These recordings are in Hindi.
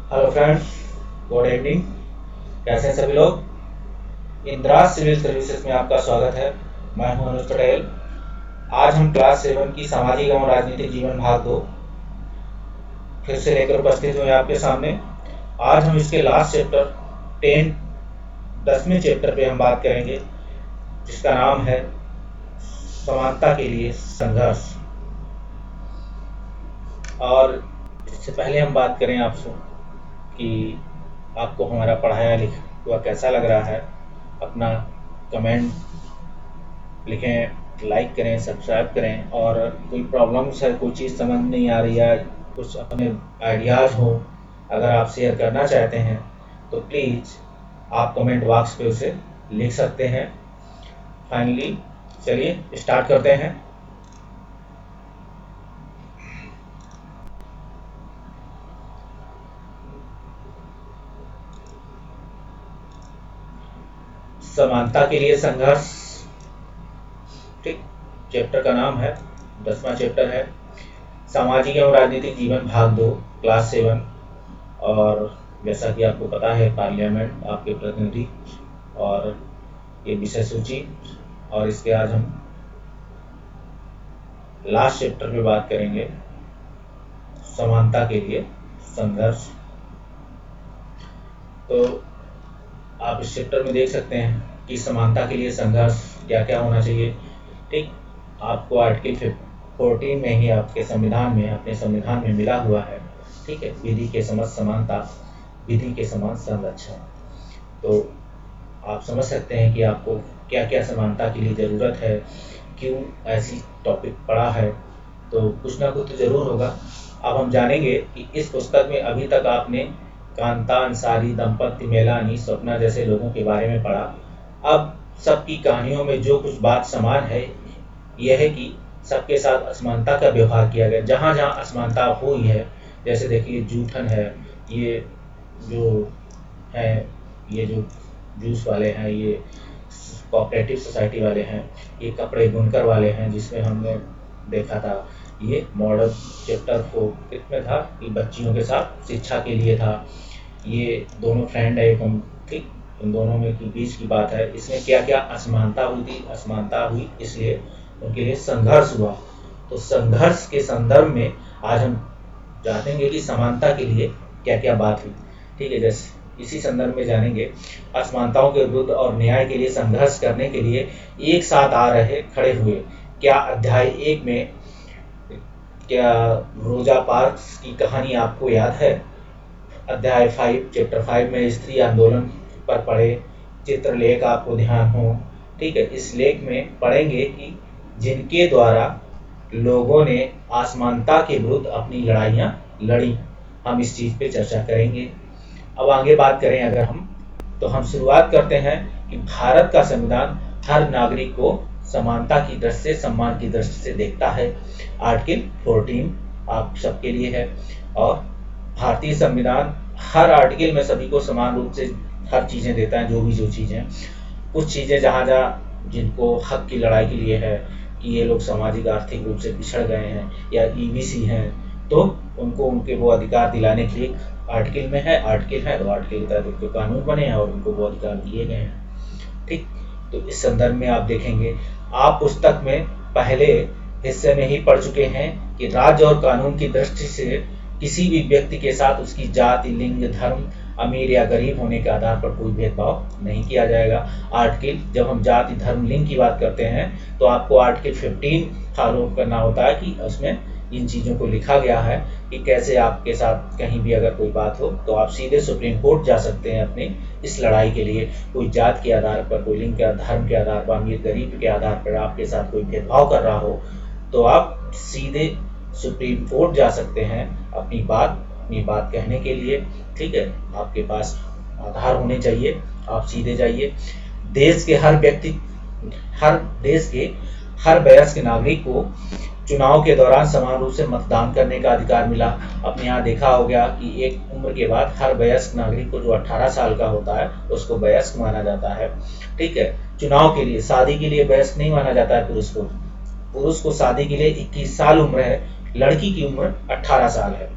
Hello friends, good evening. कैसे हैं सभी लोग? इंदिरा सिविल सर्विसेज में आपका स्वागत है। मैं हूं अनुज पटेल। आज हम क्लास 7 की सामाजिक एवं राजनीतिक जीवन भाग 2 फिर से लेकर उपस्थित हुए आपके सामने। आज हम इसके लास्ट चैप्टर 10 10वें चैप्टर पे हम बात करेंगे, जिसका नाम है समानता के लिए संघर्ष। और इससे पहले हम बात करें आपसे कि आपको हमारा पढ़ाया लिखा हुआ कैसा लग रहा है। अपना कमेंट लिखें, लाइक करें, सब्सक्राइब करें। और कोई प्रॉब्लम्स है, कोई चीज़ समझ नहीं आ रही है, कुछ अपने आइडियाज़ हो, अगर आप शेयर करना चाहते हैं तो प्लीज़ आप कमेंट बॉक्स पे उसे लिख सकते हैं। फाइनली चलिए स्टार्ट करते हैं। समानता के लिए संघर्ष, ठीक। चैप्टर का नाम है, 10वां चैप्टर है, सामाजिक एवं राजनीतिक जीवन भाग 2, क्लास 7। और जैसा कि आपको पता है, पार्लियामेंट आपके प्रतिनिधि और ये विषय सूची। और इसके आज हम लास्ट चैप्टर पे बात करेंगे, समानता के लिए संघर्ष। तो आप इस चैप्टर में देख सकते हैं कि समानता के लिए संघर्ष क्या क्या होना चाहिए, ठीक। आपको आर्टिकल 14 में ही आपके संविधान में, अपने संविधान में मिला हुआ है, ठीक है। विधि के समक्ष समानता, विधि के समान संरक्षण। तो आप समझ सकते हैं कि आपको क्या क्या समानता के लिए ज़रूरत है, क्यों ऐसी टॉपिक पढ़ा है। तो कुछ ना कुछ तो ज़रूर होगा। अब हम जानेंगे कि इस पुस्तक में अभी तक आपने कांता, अंसारी, दंपति, मेलानी, स्वप्ना जैसे लोगों के बारे में पढ़ा। अब सबकी कहानियों में जो कुछ बात समान है, यह है कि सबके साथ असमानता का व्यवहार किया गया। जहाँ जहाँ असमानता हुई है, जैसे देखिए जूठन है, ये जो है, ये जो जूस वाले हैं, ये कोऑपरेटिव सोसाइटी वाले हैं, ये कपड़े बुनकर वाले हैं, जिसमें हमने देखा था ये मॉडल चैप्टर 4 में था कि बच्चियों के साथ शिक्षा के लिए था। ये दोनों फ्रेंड है, ठीक। इन दोनों में के बीच की बात है, इसमें क्या क्या असमानता हुई थी, असमानता हुई इसलिए उनके लिए संघर्ष हुआ। तो संघर्ष के संदर्भ में आज हम जानेंगे कि समानता के लिए क्या क्या बात हुई, ठीक है। जैसे इसी संदर्भ में जानेंगे, असमानताओं के विरुद्ध और न्याय के लिए संघर्ष करने के लिए एक साथ आ रहे खड़े हुए। क्या अध्याय 1 में, क्या रोजा पार्क्स की कहानी आपको याद है? अध्याय 5 चैप्टर 5 में स्त्री आंदोलन पर पढ़े, चित्रलेख आपको ध्यान हो, ठीक है। इस लेख में पढ़ेंगे कि जिनके द्वारा लोगों ने असमानता के विरुद्ध अपनी लड़ाइयाँ लड़ी। हम इस चीज़ पे चर्चा करेंगे। अब आगे बात करें अगर हम, तो हम शुरुआत करते हैं कि भारत का संविधान हर नागरिक को समानता की दृष्टि से, सम्मान की दृष्टि से देखता है। आर्टिकल 14 आप सबके लिए है। और भारतीय संविधान हर आर्टिकल में सभी को समान रूप से हर चीज़ें देता है, जो चीज़ें, कुछ चीज़ें जहाँ जहाँ जिनको हक की लड़ाई के लिए है कि ये लोग सामाजिक आर्थिक रूप से पिछड़ गए हैं या ईबीसी हैं, तो उनको उनके वो अधिकार दिलाने के लिए आर्टिकल में है, आर्टिकल है, तो आर्टिकल के तहत उनके कानून बने हैं और उनको वो अधिकार दिए गए हैं, ठीक। तो इस संदर्भ में आप देखेंगे, आप पुस्तक में पहले हिस्से में ही पढ़ चुके हैं कि राज्य और कानून की दृष्टि से किसी भी व्यक्ति के साथ उसकी जाति, लिंग, धर्म, अमीर या गरीब होने के आधार पर कोई भेदभाव नहीं किया जाएगा। आर्टिकल, जब हम जाति, धर्म, लिंग की बात करते हैं तो आपको आर्टिकल 15 फॉलो करना होता है कि उसमें इन चीज़ों को लिखा गया है कि कैसे आपके साथ कहीं भी अगर कोई बात हो तो आप सीधे सुप्रीम कोर्ट जा सकते हैं अपनी इस लड़ाई के लिए। कोई जात के आधार पर, कोई लिंग के, धर्म के आधार पर, अमीर गरीब के आधार पर आपके साथ कोई भेदभाव कर रहा हो तो आप सीधे सुप्रीम कोर्ट जा सकते हैं अपनी बात कहने के लिए, ठीक है। आपके पास आधार होने चाहिए, आप सीधे जाइए। देश के हर वयस्क नागरिक को चुनाव के दौरान समान रूप से मतदान करने का अधिकार मिला। अपने यहाँ देखा हो गया कि एक उम्र के बाद हर वयस्क नागरिक को, जो 18 साल का होता है, उसको वयस्क माना जाता है, ठीक है। चुनाव के लिए, शादी के लिए वयस्क नहीं माना जाता है पुरुष को शादी के लिए 21 साल उम्र है, लड़की की उम्र 18 साल है।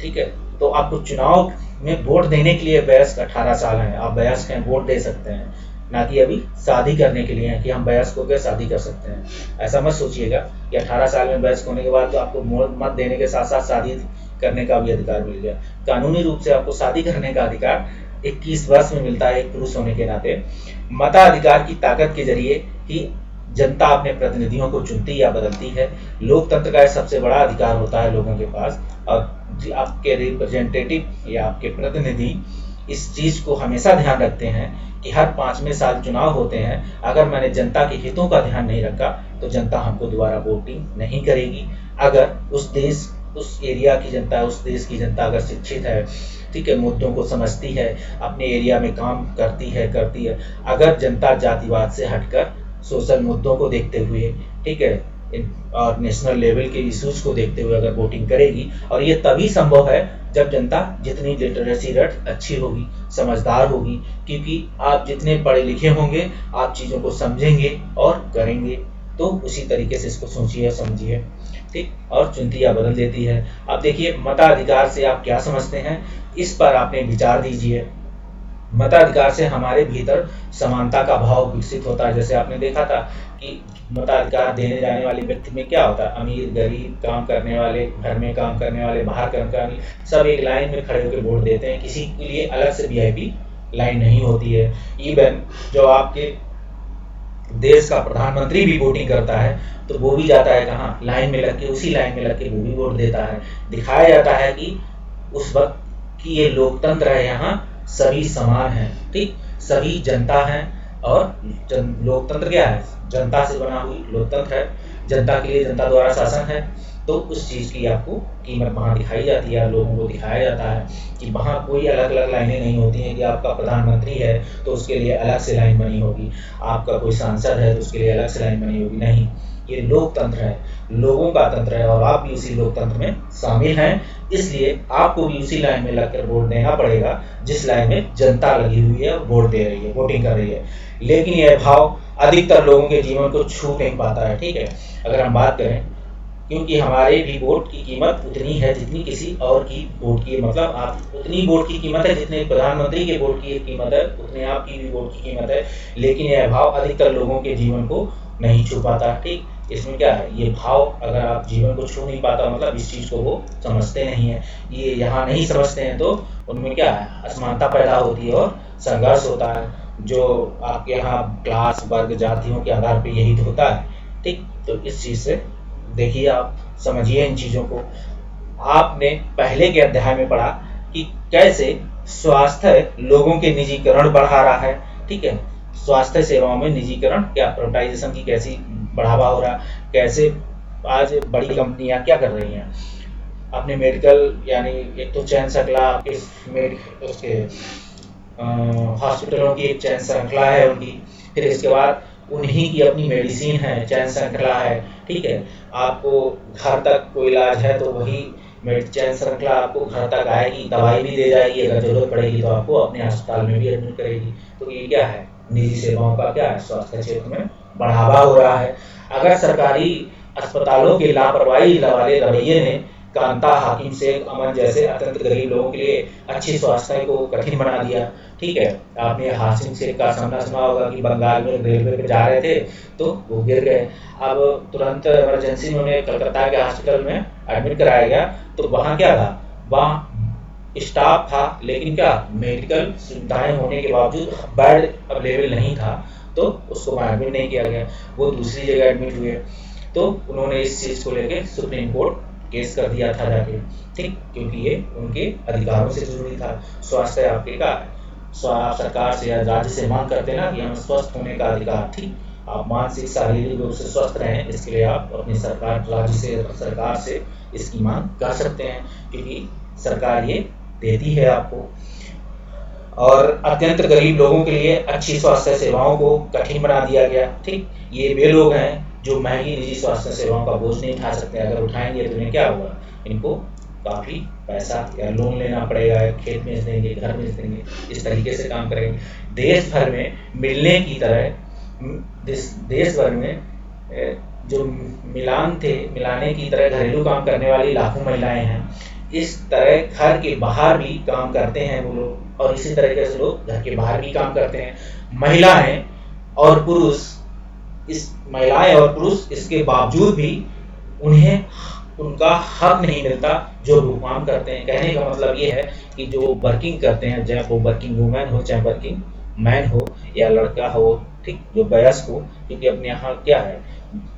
ठीक है। तो आपको चुनाव में वोट देने के लिए वयस्क 18 साल है, आप वयस्क हैं, वोट दे सकते हैं, ना कि अभी शादी करने के लिए है कि हम वयस्क होकर शादी कर सकते हैं। ऐसा मत सोचिएगा कि 18 साल में वयस्क होने के बाद तो आपको मत देने के साथ साथ शादी करने का भी अधिकार मिल गया। कानूनी रूप से आपको शादी करने का अधिकार 21 वर्ष में मिलता है एक पुरुष होने के नाते। मताधिकार की ताकत के जरिए ही जनता अपने प्रतिनिधियों को चुनती या बदलती है। लोकतंत्र का सबसे बड़ा अधिकार होता है लोगों के पास, और आपके रिप्रेजेंटेटिव या आपके प्रतिनिधि इस चीज को हमेशा ध्यान रखते हैं कि हर 5वें साल चुनाव होते हैं, अगर मैंने जनता के हितों का ध्यान नहीं रखा तो जनता हमको दोबारा वोटिंग नहीं करेगी। अगर उस देश, उस एरिया की जनता, उस देश की जनता अगर शिक्षित है, ठीक है, मुद्दों को समझती है, अपने एरिया में काम करती है, अगर जनता जातिवाद से हटकर सोशल मुद्दों को देखते हुए, ठीक है, और नेशनल लेवल के इश्यूज को देखते हुए अगर वोटिंग करेगी, और ये तभी संभव है जब जनता जितनी लिटरेसी रेट अच्छी होगी, समझदार होगी, क्योंकि आप जितने पढ़े लिखे होंगे आप चीज़ों को समझेंगे और करेंगे। तो उसी तरीके से इसको सोचिए, समझिए, ठीक, और चुनती या बदल देती है। अब देखिए मताधिकार से आप क्या समझते हैं, इस पर आपने विचार दीजिए। मताधिकार से हमारे भीतर समानता का भाव विकसित होता है। जैसे आपने देखा था कि मताधिकार देने जाने वाले व्यक्ति में क्या होता है, अमीर, गरीब, काम करने वाले, घर में काम करने वाले, बाहर काम करने वाले, सब एक लाइन में खड़े होकर वोट देते हैं। किसी के लिए अलग से वीआईपी लाइन नहीं होती है। इवन जो आपके देश का प्रधानमंत्री भी वोटिंग करता है तो वो भी जाता है कहाँ, लाइन में लग के, उसी लाइन में लग के वो भी वोट देता है। दिखाया जाता है कि उस वक्त की ये लोकतंत्र है, यहाँ सभी समान हैं, ठीक, सभी जनता हैं, और लोकतंत्र क्या है, जनता से बना हुई लोकतंत्र है, जनता के लिए, जनता द्वारा शासन है। तो उस चीज़ की आपको कीमत वहाँ दिखाई जाती है, लोगों को दिखाया जाता है कि वहाँ कोई अलग अलग लाइनें नहीं होती हैं कि आपका प्रधानमंत्री है तो उसके लिए अलग से लाइन बनी होगी, आपका कोई सांसद है तो उसके लिए अलग से लाइन बनी होगी। नहीं, ये लोकतंत्र है, लोगों का तंत्र है, और आप भी उसी लोकतंत्र में शामिल हैं। इसलिए आपको भी उसी लाइन में लगकर वोट देना पड़ेगा जिस लाइन में जनता लगी हुई है और वोट दे रही है, वोटिंग कर रही है। लेकिन यह भाव अधिकतर लोगों के जीवन को छू नहीं पाता है, ठीक है, अगर हम बात करें, क्योंकि हमारे भी वोट की कीमत उतनी है जितनी किसी और की वोट की, मतलब आप उतनी वोट की कीमत है जितने प्रधानमंत्री के वोट की कीमत है, उतने आपकी भी वोट की कीमत है। लेकिन यह भाव अधिकतर लोगों के जीवन को नहीं छू पाता, ठीक। इसमें क्या है, ये भाव अगर आप जीवन को छू नहीं पाता, मतलब इस चीज़ को वो समझते नहीं है, ये यहाँ नहीं समझते हैं, तो उनमें क्या है, असमानता पैदा होती है और संघर्ष होता है, जो आपके यहाँ क्लास, वर्ग, जातियों के आधार पर यही तो होता है, ठीक। तो इस चीज़ से देखिए, आप समझिए इन चीज़ों को। आपने पहले के अध्याय में पढ़ा कि कैसे स्वास्थ्य लोगों के निजीकरण बढ़ा रहा है, ठीक है, स्वास्थ्य सेवाओं में निजीकरण, क्या प्राइवेटाइजेशन की कैसी बढ़ावा हो रहा है, कैसे आज बड़ी कंपनियां क्या कर रही हैं, अपने मेडिकल, यानी एक तो चैन श्रृंखला उसके हॉस्पिटलों की एक चैन श्रृंखला है उनकी, फिर इसके बाद उन्हीं की अपनी मेडिसिन है, चैन श्रृंखला है, ठीक है। आपको घर तक कोई इलाज है तो वही चैन श्रृंखला आपको घर तक आएगी, दवाई भी दे जाएगी, अगर जरूरत पड़ेगी तो आपको अपने अस्पताल में भी एडमिट करेगी। तो ये क्या है, निजी सेवाओं का क्या है, स्वास्थ्य क्षेत्र में बढ़ावा हो रहा है। अगर सरकारी अस्पतालों के लापरवाही वाले रवैये ने कांता, हाकिम शेख, अमन जैसे अत्यंत गरीब लोगों के लिए अच्छी स्वास्थ्य को कठिन बना दिया, ठीक है। आपने हाकिम शेख का सामना सुना होगा कि बंगाल में रेलवे पे जा रहे थे तो वो गिर गए, अब तुरंत इमरजेंसी में उन्हें कलकत्ता के हॉस्पिटल में एडमिट कराया गया, तो वहाँ क्या था, वहाँ स्टाफ था, लेकिन क्या मेडिकल सुविधाएं होने के बावजूद बेड अवेलेबल नहीं था, तो उसको वहाँ एडमिट नहीं किया गया, वो दूसरी जगह एडमिट हुए। तो उन्होंने इस चीज़ को लेकर सुप्रीम कोर्ट केस कर दिया था जाके, ठीक, क्योंकि ये उनके अधिकारों से जरूरी था। स्वास्थ्य आपके का सरकार से या राज्य से मांग करते हैं ना कि हमें स्वस्थ होने का अधिकार, ठीक, आप मानसिक शारीरिक रूप से स्वस्थ रहें, इसके लिए आप अपनी सरकार, राज्य से, सरकार से इसकी मांग कर सकते हैं, क्योंकि सरकार ये देती है आपको। और अत्यंत गरीब लोगों के लिए अच्छी स्वास्थ्य सेवाओं को कठिन बना दिया गया, ठीक। ये वे लोग हैं जो महंगी निजी स्वास्थ्य सेवाओं का बोझ नहीं उठा सकते, अगर उठाएंगे तो इन्हें क्या होगा, इनको काफ़ी पैसा या लोन लेना पड़ेगा, खेत बेच देंगे, घर बेच देंगे, इस तरीके से काम करेंगे। देश भर में मिलने की तरह, देश भर में जो मिलाने की तरह घरेलू काम करने वाली लाखों महिलाएं हैं, इस तरह घर के बाहर भी काम करते हैं वो लोग, और इसी तरीके से लोग घर के बाहर भी काम करते हैं। महिलाएं और पुरुष महिलाएं और पुरुष इसके बावजूद भी उन्हें उनका हक नहीं मिलता जो वो काम करते हैं। कहने का मतलब ये है कि जो वर्किंग करते हैं, चाहे वो वर्किंग वूमेन हो चाहे वर्किंग मैन हो या लड़का हो, ठीक, जो वयस्क हो, क्योंकि अपने यहाँ क्या है,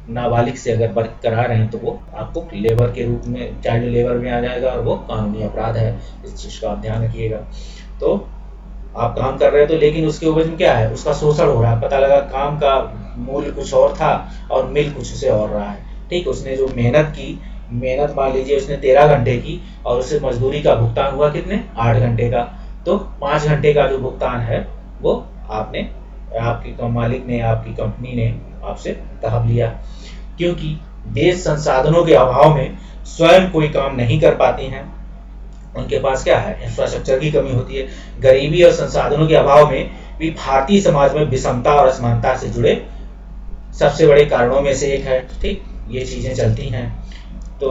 नाबालिग से अगर वर्क करा रहे हैं तो वो आपको लेबर के रूप में, चाइल्ड लेबर में आ जाएगा और वो कानूनी अपराध है। इस चीज़ का आप ध्यान रखिएगा। तो आप काम कर रहे हो तो, लेकिन उसके वजह में क्या है, उसका शोषण हो रहा है। पता लगा काम का मूल्य कुछ और था और मिल कुछ उसे और रहा है। ठीक, उसने जो मेहनत की, मेहनत मान लीजिए उसने 13 घंटे की और उसे मजदूरी का भुगतान हुआ कितने, 8 घंटे का। तो 5 घंटे का जो भुगतान है वो आपने, आपकी मालिक ने, आपकी कंपनी ने आपसे दाब लिया। क्योंकि देश संसाधनों के अभाव में स्वयं कोई काम नहीं कर पाती हैं, उनके पास क्या है, इंफ्रास्ट्रक्चर की कमी होती है। गरीबी और संसाधनों के अभाव में भी भारतीय समाज में विषमता और असमानता से जुड़े सबसे बड़े कारणों में से एक है। ठीक, ये चीजें चलती हैं। तो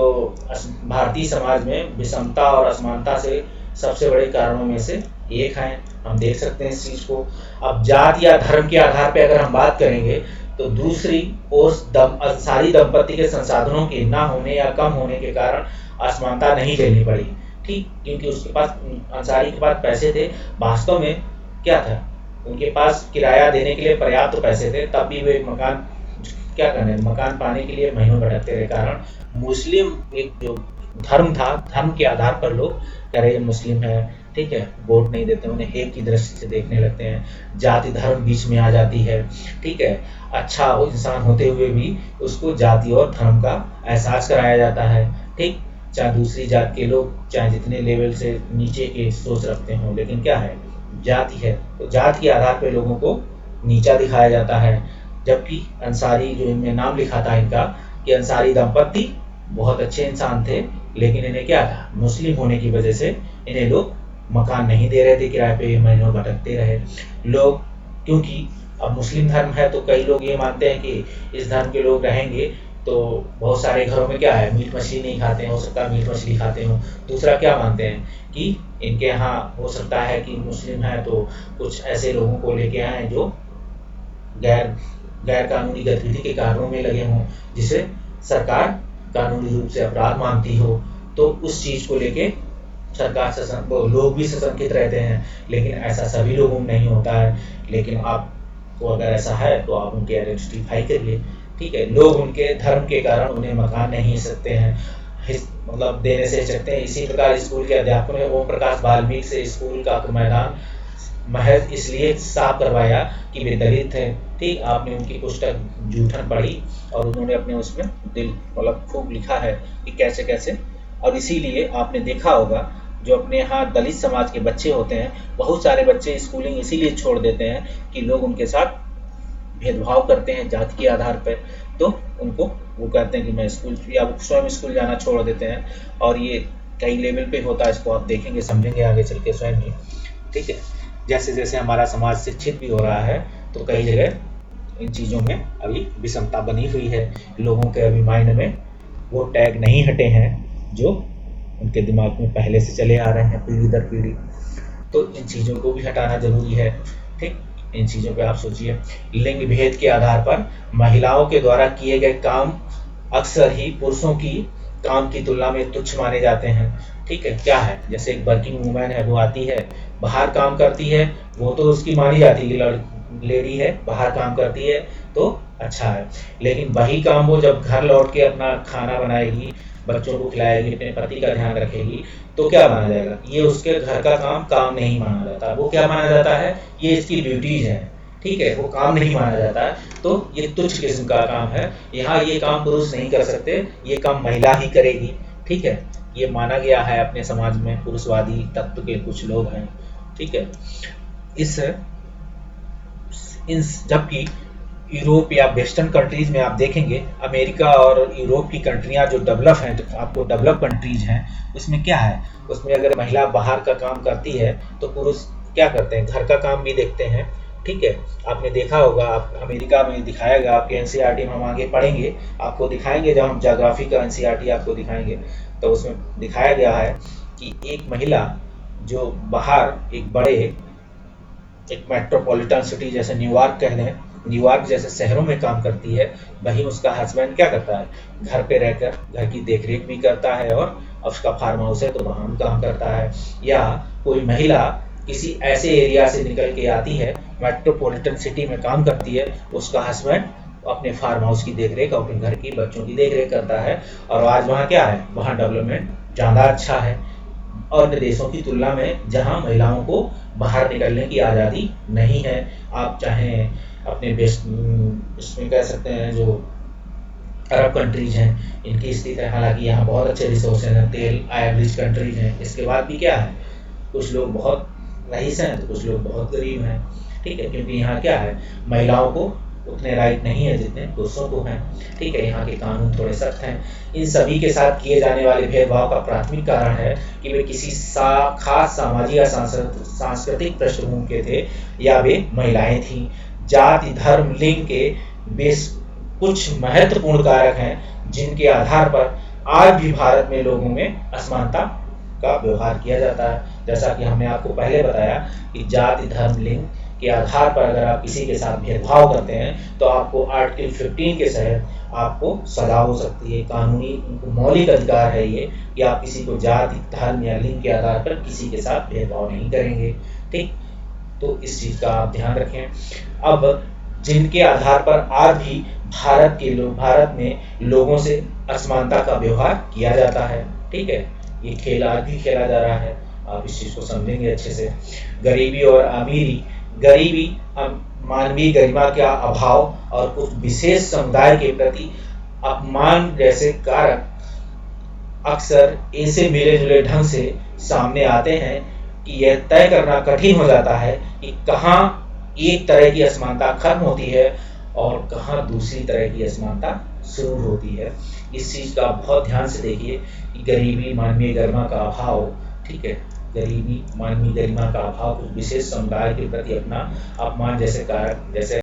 भारतीय समाज में विषमता और असमानता से सबसे बड़े कारणों में से एक है। हम देख सकते हैं इस चीज को। अब जात या धर्म के आधार पर अगर हम बात करेंगे तो दूसरी ओर अंसारी दंपति के संसाधनों के ना होने या कम होने के कारण असमानता नहीं झेलनी पड़ी। ठीक, क्योंकि उसके पास, अंसारी के पास पैसे थे। वास्तव में क्या था, उनके पास किराया देने के लिए पर्याप्त तो पैसे थे, तब भी वे मकान क्या करने, मकान पाने के लिए महीनों भटकते रहे। कारण मुस्लिम एक जो धर्म था, धर्म के आधार पर लोग कह रहे मुस्लिम है, ठीक है, वोट नहीं देते, उन्हें हेय की दृष्टि से देखने लगते हैं। जाति धर्म बीच में आ जाती है। ठीक है, अच्छा इंसान होते हुए भी उसको जाति और धर्म का एहसास कराया जाता है। ठीक, चाहे दूसरी जात के लोग, चाहे जितने लेवल से नीचे के सोच रखते हों, लेकिन क्या है, जाति है, तो जात के आधार पर लोगों को नीचा दिखाया जाता है। जबकि अंसारी, जो इनमें नाम लिखा था इनका, कि अंसारी दंपति बहुत अच्छे इंसान थे, लेकिन इन्हें क्या था, मुस्लिम होने की वजह से इन्हें लोग मकान नहीं दे रहे थे किराए पे, महीनों भटकते रहे लोग। क्योंकि अब मुस्लिम धर्म है तो कई लोग ये मानते हैं कि इस धर्म के लोग रहेंगे तो बहुत सारे घरों में क्या है, मीट मछली नहीं खाते हैं, हो सकता है मीट मछली खाते हो। दूसरा क्या मानते हैं कि इनके यहाँ हो सकता है कि मुस्लिम है तो कुछ ऐसे लोगों को लेके आए जो गैर कानूनी गतिविधि के कारणों में लगे हों, जिसे सरकार कानूनी रूप से अपराध मानती हो। तो उस चीज को लेके सरकार से लोग भी सशंकित रहते हैं, लेकिन ऐसा सभी लोगों में नहीं होता है। लेकिन आपको अगर ऐसा है तो आप उनके आइडेंटिफाई करिए। ठीक है, लोग उनके धर्म के कारण उन्हें मकान नहीं सकते हैं, मतलब देने से सकते हैं। इसी प्रकार स्कूल के अध्यापकों ने ओम प्रकाश वाल्मीकि से स्कूल का मैदान महज इसलिए साफ करवाया कि वे दलित थे। ठीक, आपने उनकी पुस्तक जूठन पढ़ी और उन्होंने अपने उसमें दिल मतलब खूब लिखा है कि कैसे कैसे। और इसीलिए आपने देखा होगा जो अपने यहाँ दलित समाज के बच्चे होते हैं, बहुत सारे बच्चे स्कूलिंग इसीलिए छोड़ देते हैं कि लोग उनके साथ भेदभाव करते हैं जाति के आधार पर। तो उनको वो कहते हैं कि मैं स्कूल, या वो स्वयं स्कूल जाना छोड़ देते हैं। और ये कई लेवल पे होता है, इसको आप देखेंगे समझेंगे आगे चल के स्वयं ही। ठीक है, जैसे जैसे हमारा समाज शिक्षित भी हो रहा है तो कई जगह इन चीज़ों में अभी विषमता बनी हुई है। लोगों के अभी माइंड में वो टैग नहीं हटे हैं जो उनके दिमाग में पहले से चले आ रहे हैं पीढ़ी दर पीढ़ी। तो इन चीज़ों को भी हटाना जरूरी है। ठीक, इन चीज़ों पे आप सोचिए। लिंग भेद के आधार पर महिलाओं के द्वारा किए गए काम अक्सर ही पुरुषों की काम की तुलना में तुच्छ माने जाते हैं। ठीक है, क्या है, जैसे एक वर्किंग वूमेन है, वो आती है बाहर काम करती है, वो तो उसकी मानी जाती है, लेडी है बाहर काम करती है तो अच्छा है। लेकिन वही काम वो जब घर लौट के अपना खाना बनाएगी, बच्चों को खिलाएगी, अपने पति का ध्यान रखेगी, तो क्या माना जाएगा, ये उसके घर का काम नहीं माना जाता। वो क्या माना जाता है, ये इसकी ड्यूटीज है। ठीक है, वो काम नहीं माना जाता है, तो ये तुच्छ किस्म का काम है। यहाँ ये काम पुरुष नहीं कर सकते, ये काम महिला ही करेगी। ठीक है, ये माना गया है अपने समाज में, पुरुषवादी तत्व के कुछ लोग हैं। ठीक है, जबकि यूरोप या वेस्टर्न कंट्रीज में आप देखेंगे, अमेरिका और यूरोप की कंट्रियां जो डेवलप हैं, तो आपको डेवलप कंट्रीज हैं, उसमें क्या है, उसमें अगर महिला बाहर का काम करती है तो पुरुष क्या करते हैं, घर का काम भी देखते हैं ठीक है। आपने देखा होगा, आप अमेरिका में दिखाया गया, आपके एनसीईआरटी में हम आगे पढ़ेंगे, आपको दिखाएंगे जब हम ज्योग्राफी का एनसीईआरटी आपको दिखाएंगे, तो उसमें दिखाया गया है कि एक महिला जो बाहर एक बड़े एक मेट्रोपॉलिटन सिटी जैसे न्यूयॉर्क कह लें, न्यूयॉर्क जैसे शहरों में काम करती है, वहीं उसका हस्बैंड क्या करता है, घर पे रहकर घर की देखरेख भी करता है और उसका फार्म हाउस है तो वहाँ भी काम करता है। या कोई महिला किसी ऐसे एरिया से निकल के आती है, मेट्रोपॉलिटन सिटी में काम करती है, उसका हस्बैंड अपने फार्म हाउस की देखरेख, अपने घर की बच्चों की देखरेख करता है, और आज वहाँ क्या है, वहाँ डेवलपमेंट ज़्यादा अच्छा है अन्य देशों की तुलना में जहां महिलाओं को बाहर निकलने की आज़ादी नहीं है। आप चाहें अपने बेस्ट इसमें कह सकते हैं जो अरब कंट्रीज हैं, इनकी स्थिति है, हालांकि यहाँ बहुत अच्छे रिसोर्सेज हैं, तेल रिच कंट्रीज हैं, इसके बाद भी क्या है, कुछ लोग बहुत रईस हैं तो कुछ लोग बहुत गरीब हैं। ठीक है, क्योंकि यहाँ क्या है, महिलाओं को उतने राइट नहीं है जितने पुरुषों को हैं। ठीक है, यहाँ के कानून थोड़े सख्त हैं। इन सभी के साथ किए जाने वाले भेदभाव का प्राथमिक कारण है कि वे किसी खास सामाजिक या सांस्कृतिक पृष्ठभूमि के थे या वे महिलाएं थीं। जाति, धर्म, लिंग के बेस कुछ महत्वपूर्ण कारक हैं जिनके आधार पर आज भी भारत में लोगों में असमानता का व्यवहार किया जाता है। जैसा कि हमने आपको पहले बताया कि जाति, धर्म, लिंग के आधार पर अगर आप किसी के साथ भेदभाव करते हैं तो आपको आर्टिकल 15 के तहत आपको सजा हो सकती है। कानूनी मौलिक अधिकार है ये कि आप किसी को जाति, धर्म या लिंग के आधार पर किसी के साथ भेदभाव नहीं करेंगे। ठीक, तो इस चीज़ का आप ध्यान रखें। अब जिनके आधार पर आज भी भारत में लोगों से असमानता का व्यवहार किया जाता है। ठीक है, ये खेल आज भी खेला जा रहा है, आप इस चीज़ को समझेंगे अच्छे से। गरीबी और अमीरी, गरीबी मानवीय गरिमा का अभाव और कुछ विशेष समुदाय के प्रति अपमान जैसे कारक अक्सर ऐसे मिले जुले ढंग से सामने आते हैं कि यह तय करना कठिन हो जाता है कि कहाँ एक तरह की असमानता खत्म होती है और कहाँ दूसरी तरह की असमानता शुरू होती है। इस चीज़ का बहुत ध्यान से देखिए कि गरीबी मानवीय गरिमा का अभाव, ठीक है, गरीबी मानवीय गरिमा का अभाव कुछ विशेष समुदाय के प्रति अपना अपमान जैसे कारक जैसे